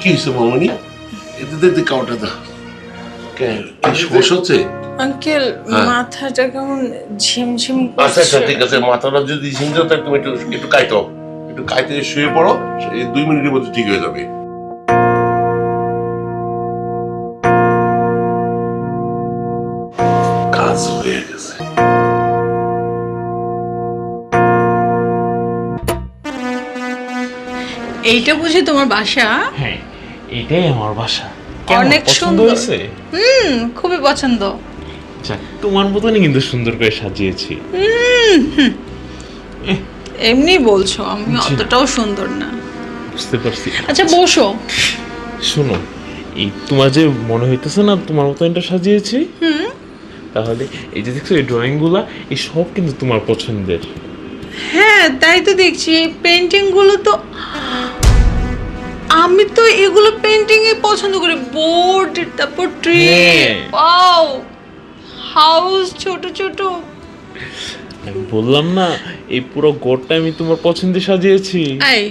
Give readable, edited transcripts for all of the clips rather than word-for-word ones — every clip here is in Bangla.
কি হয়েছে মামনি? এতে কাউটা দা কেন কি সমস্যা হচ্ছে? আঙ্কেল মাথাটা কেমন ঝিমঝিম আচ্ছা আচ্ছা করছে। ঠিক আছে, মাথাটা যদি ঝিমঝিম থাকে তুমি একটু কাইতে শুয়ে পড়ো, এই 2 মিনিটের মধ্যে ঠিক হয়ে যাবে। কাজ হয়ে গেছে। এইটা বুঝি তোমার বাসা? হ্যাঁ, এটাই আমার বাসা। অনেক পছন্দ সুন্দর হয়েছে? খুবই পছন্দ। যাক, তোমার মতনই কিন্তু সুন্দর করে সাজিয়েছি। এমনি বলছো, আমি অতটাও সুন্দর না। বুঝতে পারছি। আচ্ছা বসো। শোনো, এই তোমার যে মনে হইতেছে না তোমার মতো এটা সাজিয়েছি, তাহলে এই যে দেখছো এই ড্রয়িং গুলা, এই সব কিন্তু তোমার পছন্দের। হ্যাঁ তাই তো দেখছি, এই পেন্টিং গুলো তো আমি তো এগুলো পেন্টিং এ পছন্দ করি। বোর্ড, তারপর ট্রি, হ্যাঁ। ওয়াও, হাউস, ছোট ছোট। আমি বললাম না, এই পুরো ঘরটা আমি তোমার পছন্দে সাজিয়েছি। এই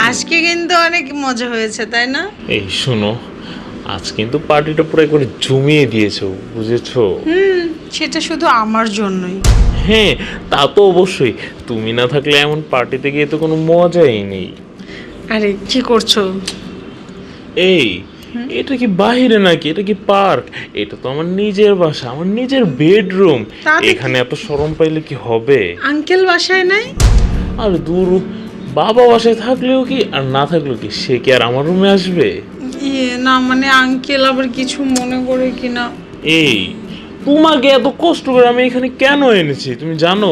আজকে কিন্তু অনেক মজা হয়েছে তাই না? এই শোনো, আজ কিন্তু পার্টিটা পুরো একবারে জমিয়ে দিয়েছো, বুঝেছো? সেটা শুধু আমার জন্যই। হ্যাঁ, তা তো অবশ্যই। তুমি না থাকলে এমন পার্টিতে গিয়ে তো কোনো মজাই নেই। আরে কি করছো? এই, এটা কি বাইরে নাকি? এটা কি পার্ক? এটা তো আমার নিজের বাসা, আমার নিজের বেডরুম। তাতে কি? এখানে এত শরম পাইলে কি হবে? আঙ্কেল বাসায় নাই? আর দূর, বাবা বাসায় থাকলেও কি আর না থাকলেও কি, সে কি আর আমার রুমে আসবে? না মানে আঙ্কেল আবার কিছু মনে করে কিনা। এই, তোমাকে এত কষ্ট করে আমি এখানে কেন এনেছি তুমি জানো?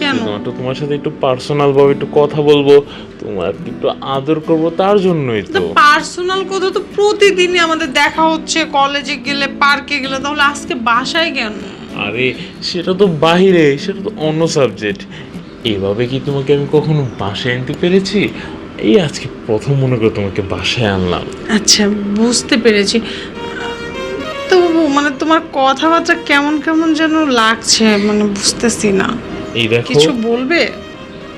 কেন? শুধুমাত্র তোমার সাথে একটু পার্সোনাল ভাবে একটু কথা বলবো, তোমার একটু আদর করবো, তার জন্যই তো। পার্সোনাল কথা তো প্রতিদিনই আমাদের দেখা হচ্ছে, কলেজে গেলে, পার্কে গেলে, তাহলে আজকে বাসায় কেন? আরে সেটা তো বাহিরে, সেটা তো অন্য সাবজেক্ট। এভাবে কি তোমাকে আমি কখনো বাসায় আনতে পেরেছি? এই আজকে প্রথম মনে করে তোমাকে বাসায় আনলাম। আচ্ছা বুঝতে পেরেছি। তো মানে তোমার কথাবার্তা কেমন কেমন যেন লাগছে, মানে বুঝতেছি না। এই দেখো, কিছু বলবে?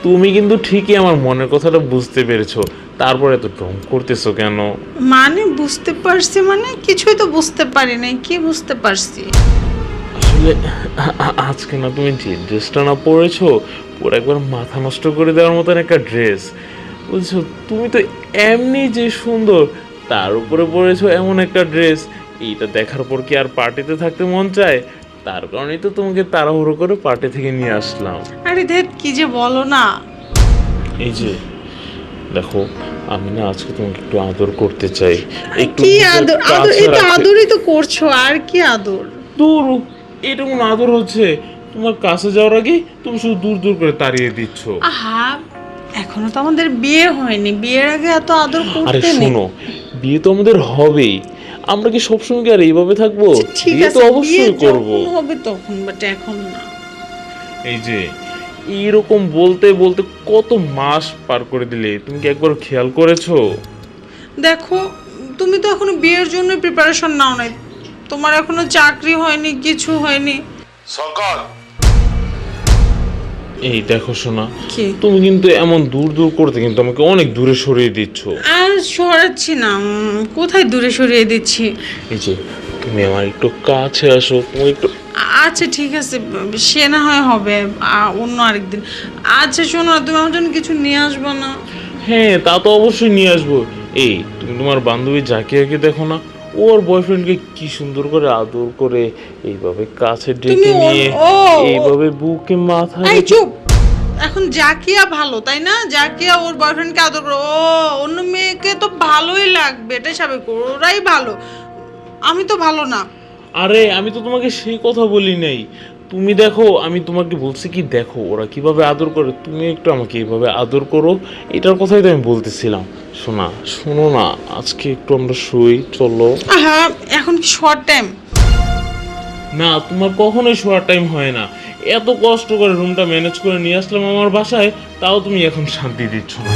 তুমি কিন্তু ঠিকই আমার মনের কথাটা বুঝতে পেরেছো, তারপরে এত ঢং করতেছো কেন? মানে বুঝতে পারছি মানে কিছুই তো বুঝতে পারি নাই, কি বুঝতে পারছি? আসলে আজকে না তুমি যে ড্রেসটা না পরেছো, পুরো একবার মাথা নষ্ট করে দেওয়ার মতন একটা ড্রেস, বুঝছো? তুমি তো এমনি যে সুন্দর, তার উপরে পরেছো এমন একটা ড্রেস, এইটা দেখার পর কি আর পার্টিতে থাকতে মন চায়? তার কারণেই তো তোমাকে তাড়াহুড়ো করে পার্টি থেকে নিয়ে আসলাম। আরে দেখ কি যে বলো না। এই যে দেখো, আমি না আজকে তোমাকে একটু আদর করতে চাই, একটু কি নিজের আদর? আদর কাছে এই তো রাখতে। আদরই তো করছো, আর কি আদর? দূর, এটা কোনো আদর হচ্ছে? তোমার কাছে যাওয়ার আগে তুমি শুধু দূর দূর করে তাড়িয়ে দিচ্ছ। আহা, এখনো তো আমাদের বিয়ে হয়নি, বিয়ের আগে এত আদর আরে করতে নেই। শোনো, বিয়ে তো আমাদের হবেই, আমরা কি সবসময় কি আর এইভাবে থাকবো? ঠিক বিয়ে আছে, তো বিয়ে অবশ্যই করব। যখন হবে তখন, বাট এখন না। এই যে এইরকম বলতে বলতে কত মাস পার করে দিলে, তুমি কি একবার খেয়াল করেছো? দেখো, তুমি তো এখনো বিয়ের জন্য প্রিপারেশন নাও নাই, তোমার এখনো চাকরি হয়নি, কিছু হয়নি। সকাল এই দেখো শোনা, কি? তুমি কিন্তু এমন দূর দূর করতে কিন্তু আমাকে অনেক দূরে সরিয়ে দিচ্ছ। আর সরাচ্ছি না, কোথায় দূরে সরিয়ে দিচ্ছি? এই যে তুমি আমার একটু কাছে আসো, তুমি একটু। আচ্ছা ঠিক আছে, সে না হয় হবে অন্য আরেকদিন। আচ্ছা শোনো না, তুমি আমার জন্য কিছু নিয়ে আসবে না? হ্যাঁ, তা তো অবশ্যই নিয়ে আসবো। এই তুমি তোমার বান্ধবী জাকিয়াকে দেখো না, ওর বয়ফ্রেন্ডকে কি সুন্দর করে আদর করে এইভাবে কাছে ডেকে তুমি নিয়ে ও- এইভাবে বুকে মাথা এই রেখে। চুপ। এখন জাকিয়া ভালো তাই না? জাকিয়া ওর বয়ফ্রেন্ডকে আদর করে, ও অন্য মেয়েকে তো ভালোই লাগবে, এটাই স্বাভাবিক, ওরাই ভালো, আমি তো ভালো না। আরে আমি তো তোমাকে সেই কথা বলি নাই। তুমি দেখো, আমি তোমাকে বলছি কি, দেখো ওরা কিভাবে আদর করে, তুমি একটু আমাকে এইভাবে আদর করো, এটার কথাই তো আমি বলতেছিলাম। শোনা, শোনো না, আজকে একটু আমরা শুই, চলো। হ্যাঁ, এখন কি শর্ট টাইম? না, তোমার কখনোই শোয়ার টাইম হয় না। এত কষ্ট করে রুমটা ম্যানেজ করে নিয়ে আসলাম আমার বাসায়, তাও তুমি এখন শান্তি দিচ্ছ না।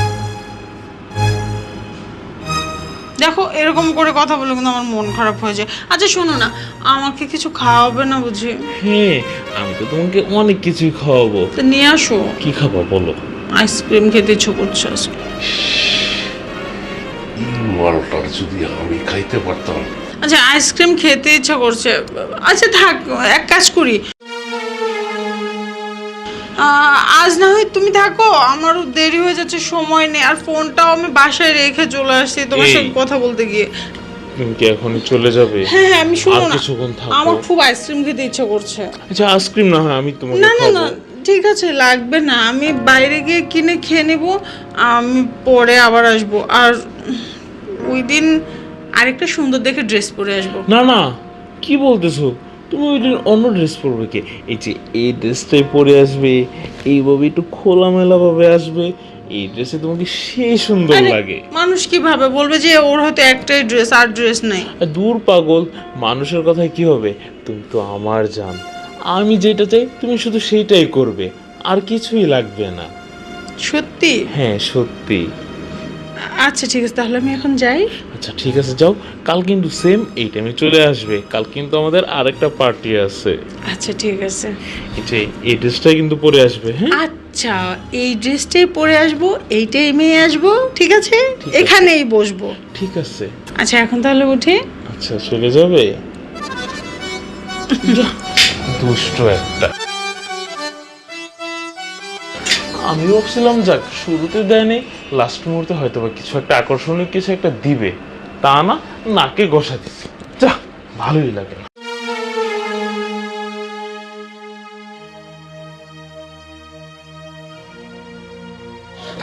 দেখো এরকম করে কথা বলে কিন্তু আমার মন খারাপ হয়ে যায়। আচ্ছা শোনো না, আমাকে কিছু খাওয়াবে না বুঝি? হ্যাঁ, আমি তো তোমাকে অনেক কিছুই খাওয়াবো। তো নিয়ে আসো। কি খাবো বলো? আইসক্রিম খেতে ইচ্ছে করছে আজকে। মালটা যদি আমি খাইতে পারতাম। আচ্ছা আইসক্রিম খেতে ইচ্ছা করছে। আচ্ছা থাক, এক কাজ করি, আজ না হয় তুমি থাকো, আমারও দেরি হয়ে যাচ্ছে, সময় নেই, আর ফোনটাও আমি বাসায় রেখে চলে আসছি তোমার সাথে কথা বলতে গিয়ে। তুমি কি এখনই চলে যাবে? হ্যাঁ হ্যাঁ, আমি শুনো আর না, কিছুক্ষণ থাকো। আমার খুব আইসক্রিম খেতে ইচ্ছা করছে। আচ্ছা আইসক্রিম না হয় আমি তোমাকে না না না, খাবো। ঠিক আছে, লাগবে না, আমি বাইরে গিয়ে কিনে খেয়ে নেব, আমি পরে আবার আসবো। আর ওই দিন আরেকটা সুন্দর দেখে ড্রেস পরে আসবো। না না, কি বলতেছো? তুমি ওই দিন অন্য ড্রেস পরবে কি? এই যে এই ড্রেসটাই পরে আসবে, এইভাবে একটু খোলামেলা ভাবে আসবে, এই ড্রেসে তোমাকে সেই সুন্দর আরে, লাগে। মানুষ কিভাবে বলবে যে ওর হয়তো একটাই ড্রেস, আর ড্রেস নেই? আর দূর পাগল, মানুষের কথায় কি হবে? তুমি তো আমার জান, আমি যেটা চাই তুমি শুধু সেইটাই করবে, আর কিছুই লাগবে না। সত্যি? হ্যাঁ সত্যি। আচ্ছা ঠিক আছে, তাহলে আমি এখন যাই। আচ্ছা ঠিক আছে যাও, কাল কিন্তু সেম এই টাইমে চলে আসবে, কাল কিন্তু আমাদের আরেকটা পার্টি আছে। আচ্ছা ঠিক আছে। এই যে এই ড্রেসটাই কিন্তু পরে আসবে। হ্যাঁ আচ্ছা, এই ড্রেসটাই পরে আসবো, এই টাইমে আসবো, ঠিক আছে, ঠিক আছে। এখানেই বসবো। ঠিক আছে। আচ্ছা এখন তাহলে উঠি। আচ্ছা চলে যাবে? যা, দুষ্ট একটা। আমি ভাবছিলাম যাক শুরুতে দেয়নি, লাস্ট মুহূর্তে হয়তো বা কিছু একটা আকর্ষণীয় কিছু একটা দিবে, তা না, নাকে ঘষা দিচ্ছে। যা, ভালোই লাগে না।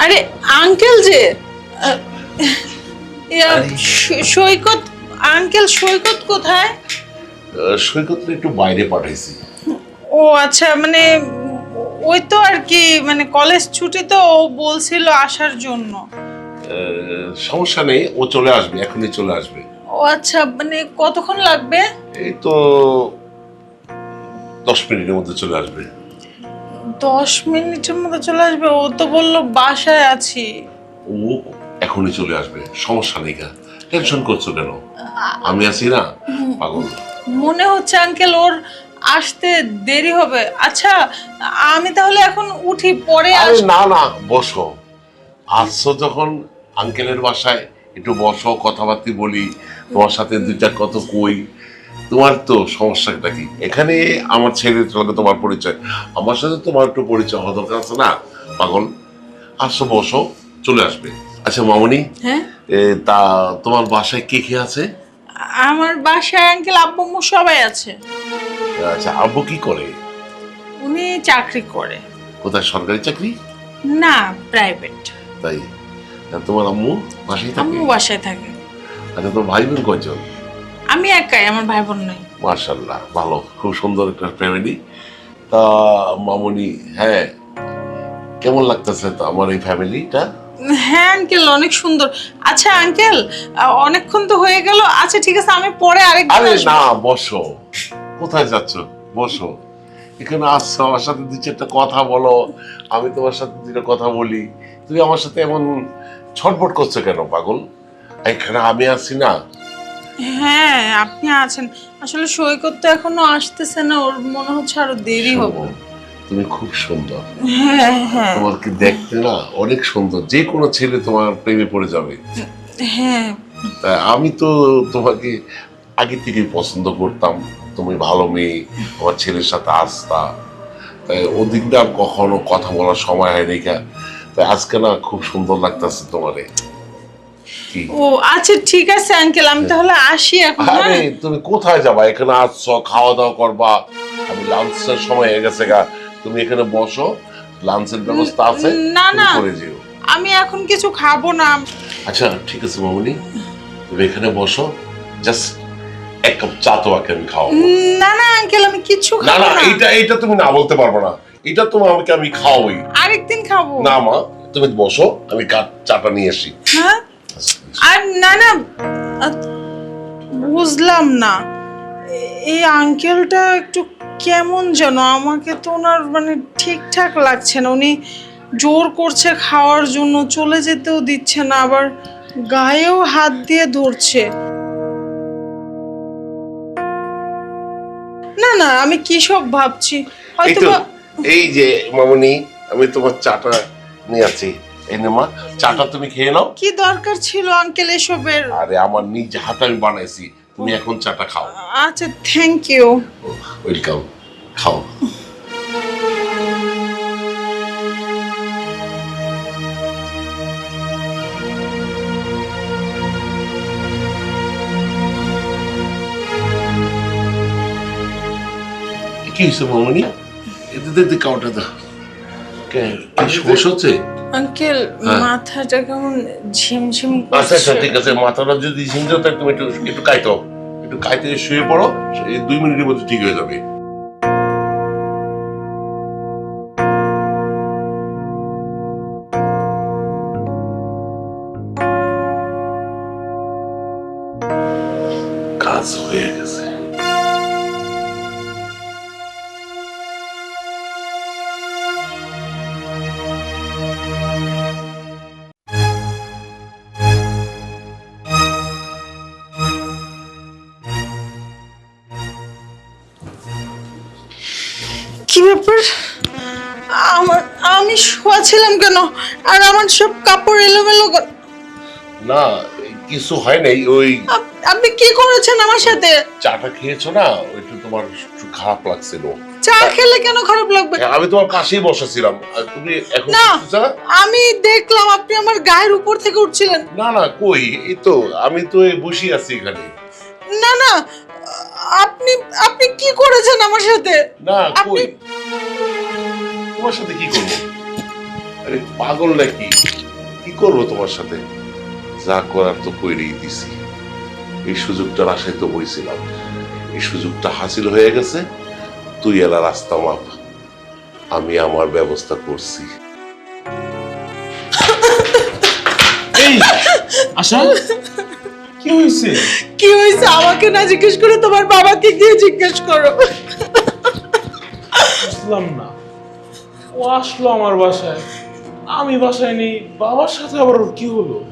আরে আঙ্কেল যে আহ, ইয়া, সৈকত আঙ্কেল, সৈকত কোথায়? সৈকতটা একটু বাইরে পাঠাইছি। ও আচ্ছা, মানে ওই তো আর কি, মানে কলেজ ছুটি তো, ও বলছিল আসার জন্য। সমস্যা নেই, ও চলে আসবে, এখনই চলে আসবে। ও আচ্ছা, মানে কতক্ষণ লাগবে? এই তো 10 মিনিটের মধ্যে চলে আসবে। 10 মিনিটের মধ্যে চলে আসবে? ও তো বললো বাসায় আছি। ও এখনই চলে আসবে, সমস্যা নেই। টেনশন করছো কেন? আমি আছি না, পাগল। মনে হচ্ছে আঙ্কেল ওর আসতে দেরি হবে। আচ্ছা আমি তাহলে এখন উঠি, পরে আরে না না, বসো। আসছো যখন আঙ্কেলের বাসায়, একটু বসো, কথাবার্তা বলি, তোমার সাথে দুইটা কত কই। তোমার তো সমস্যাটা কি? এখানে আমার ছেলের সঙ্গে তোমার পরিচয়, আমার সাথে তোমার একটু পরিচয় হওয়া দরকার আছে না, পাগল। আসো, বসো, চলে আসবে। আচ্ছা মামনি, হ্যাঁ, তা তোমার বাসায় কে কে আছে? আমার বাসায় আঙ্কেল আব্বু আম্মু সবাই আছে। আচ্ছা, আব্বু কি করে? উনি চাকরি করে। কোথায়, সরকারি চাকরি? না, প্রাইভেট। তাই? তা তোমার আম্মু বাসায় থাকে? আম্মু বাসায় থাকে। আচ্ছা, তোমার ভাই বোন কয়জন? আমি একাই, আমার ভাই বোন নাই। মাশাআল্লাহ, ভালো, খুব সুন্দর একটা ফ্যামিলি। তা মামনি, হ্যাঁ, কেমন লাগতেছে তো আমার এই ফ্যামিলিটা? হ্যাঁ আঙ্কেল, অনেক সুন্দর। আচ্ছা আঙ্কেল, অনেকক্ষণ তো হয়ে গেল। আচ্ছা ঠিক আছে, আমি পরে আরেকদিন আরে আসবো। না, বসো। কোথায় যাচ্ছ? বসো। এখানে আসছো, আমার সাথে দুই চারটা কথা বলো, আমি তোমার সাথে দুইটা কথা বলি। তুমি আমার সাথে এমন ছটফট করছো কেন, পাগল? এখানে আমি আছি না। হ্যাঁ আপনি আছেন। আসলে সৈকত তো এখনো আসতেছে না, ওর মনে হচ্ছে আরো দেরি হবে। শোনো, তুমি খুব সুন্দর। হ্যাঁ হ্যাঁ তোমার কি দেখতে না অনেক সুন্দর, যে কোনো ছেলে তোমার প্রেমে পড়ে যাবে। হ্যাঁ। তা আমি তো তোমাকে আগে থেকে পছন্দ করতাম, তুমি ভালো মেয়ে, আমার ছেলের সাথে আসতা। তাই ওদিক দিয়ে আর কখনো কথা বলার সময় হয়নি। তাই আজকে না খুব সুন্দর লাগতেছে তোমারে। কি? ও আচ্ছা ঠিক আছে আঙ্কেল, আমি তাহলে আসি এখন। আরে হ্যাঁ তুমি কোথায় যাবা? এখানে আসছো, খাওয়া দাওয়া করবা, আমি লাঞ্চের সময় হয়ে গেছে গা। তুমি এখানে বসো, লাঞ্চের ব্যবস্থা আছে, না, তুমি না। করে যেও। আমি এখন কিছু খাবো না। আচ্ছা ঠিক আছে মামনি, তুমি এখানে বসো, জাস্ট এক কাপ চা তোমাকে আমি খাওয়াবো। না না আঙ্কেল, আমি কিছু না খাবো না, না। এইটা তুমি না বলতে পারবো না, এটা তোমাকে আমি খাওয়াই। আরেকদিন খাবো। না মা, তুমি বসো, আমি চাটা নিয়ে আসি। হ্যাঁ, আর না না, আ- বুঝলাম না, এই আঙ্কেলটা একটু কেমন যেন, আমাকে তো ওনার মানে ঠিকঠাক লাগছে না। উনি জোর করছে খাওয়ার জন্য, চলে যেতেও দিচ্ছে না, আবার গায়েও হাত দিয়ে ধরছে। না না, আমি কি সব ভাবছি এই হয়তো তো, এই যে মামনি, আমি তোমার চাটা নিয়ে আছি, এই নে মা, চাটা তুমি খেয়ে নাও। কি দরকার ছিল আঙ্কেল এসবের? আরে আমার নিজ হাতে আমি বানাইছি, তুমি এখন চাটা খাও। আচ্ছা, থ্যাংক ইউ। ওয়েলকাম, খাও। কি হয়েছে মামনি? এতে কাউটা দাও। কি সমস্যা হচ্ছে? আঙ্কেল, হ্যাঁ। মাথাটা কেমন ঝিমঝিম আচ্ছা আচ্ছা, করছে। ঠিক আছে। মাথাটা যদি ঝিমঝিম থাকে তুমি একটু কাইতো, একটু কাইতে শুয়ে পড়ো, এই 2 মিনিটের মধ্যে ঠিক হয়ে যাবে। কাজ হয়ে গেছে। কি ব্যাপার? আমি শোয়া ছিলাম কেন? আর আমার সব কাপড় এলোমেলো না, কিছু হয় নাই। ওই আপনি কি করেছেন আমার সাথে? চাটা খেয়েছো না, ওইটা তোমার একটু খারাপ লাগছিল। চা খেলে কেন খারাপ লাগবে? আমি তোমার পাশেই বসেছিলাম, আর তুমি এখন না, উঠতেছো না? আমি দেখলাম আপনি আমার গায়ের উপর থেকে উঠছিলেন। না না, কই, এই তো আমি তো বসে আছি এখানে। না না, আপনি আপনি কি করেছেন আমার সাথে? না, কই, আপনি- তোমার সাথে কি করবো? আরে পাগল নাকি? কি করবো তোমার সাথে? যা করার তো কইরেই দিছি। এই সুযোগটার আশায় তো বইছিলাম, এই সুযোগটা হাসিল হয়ে গেছে। তুই এলা রাস্তা মাপ, আমি আমার ব্যবস্থা করছি। এই আশা, কি হয়েছে? কি হয়েছে আমাকে না জিজ্ঞেস করে তোমার বাবাকে গিয়ে জিজ্ঞেস করো। বুঝলাম না, ও আসলো আমার বাসায়, আমি বাসায় নেই, বাবার সাথে আবার ওর কি হলো?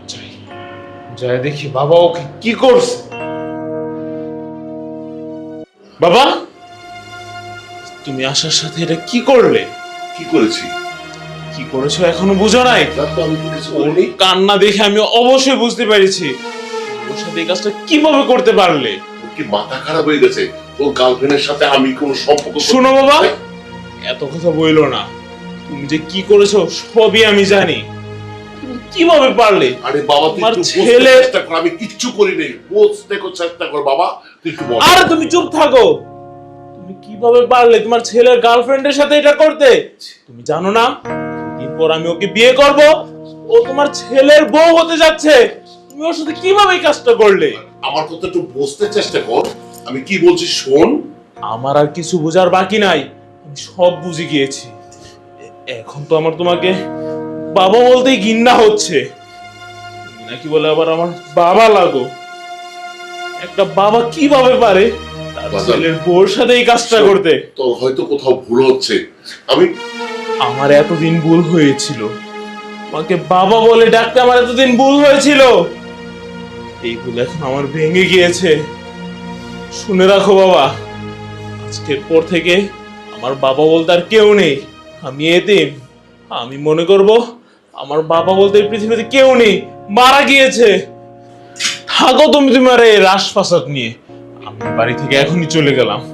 যাই যাই দেখি বাবা ওকে কি করছে। বাবা, তুমি আসার সাথে এটা কি করলে? কি করেছি? কি করেছো এখনো বুঝো নাই? না তো, আমি তো কিছু ওর করিনি। কান্না দেখে আমি অবশ্যই বুঝতে পেরেছি ওর সাথে এই কাজটা কিভাবে করতে পারলে। ওর কি মাথা খারাপ হয়ে গেছে? তোর গার্লফ্রেন্ডের সাথে আমি কোনো সম্পর্ক শোনো বাবা, এত কথা বইলো না। তুমি যে কি করেছো সবই আমি জানি। তুমি কিভাবে পারলে? আরে বাবা, তুই আমার একটু বুঝতে ছেলে- চেষ্টা কর, আমি কিচ্ছু করি নাই। বুঝতে চেষ্টা কর বাবা, তুই একটু বল। আরে তুমি চুপ থাকো। তুমি কিভাবে পারলে তোমার ছেলের গার্লফ্রেন্ডের সাথে এটা করতে? তুমি জানো না দিন পর আমি ওকে বিয়ে করব, ও তোমার ছেলের বউ হতে যাচ্ছে। তুমি ওর সাথে কিভাবে এই কাজটা করলে? আমার কথা একটু বুঝতে চেষ্টা কর, আমি কি বলছি শোন। আমার আর কিছু বোঝার বাকি নাই, আমি সব বুঝে গিয়েছি। এখন তো আমার তোমাকে বাবা বলতেই ঘৃণা হচ্ছে। তুমি নাকি বলে আবার আমার বাবা লাগো। একটা বাবা কিভাবে পারে তার বাবা- ছেলের বউর সাথে এই কাজটা করতে? তোর হয়তো কোথাও ভুল হচ্ছে। আমি আমার এতদিন ভুল হয়েছিল, তোমাকে বাবা বলে ডাকতে আমার এতদিন ভুল হয়েছিল। এই ভুল এখন আমার ভেঙে গিয়েছে। শুনে রাখো বাবা, আজকের পর থেকে আমার বাবা বলতে আর কেউ নেই। আমি এতিম। আমি মনে করব আমার বাবা বলতে এই পৃথিবীতে কেউ নেই, মারা গিয়েছে। থাকো তুমি তোমার এই রাসপাসাদ নিয়ে। আমি বাড়ি থেকে এখনই চলে গেলাম।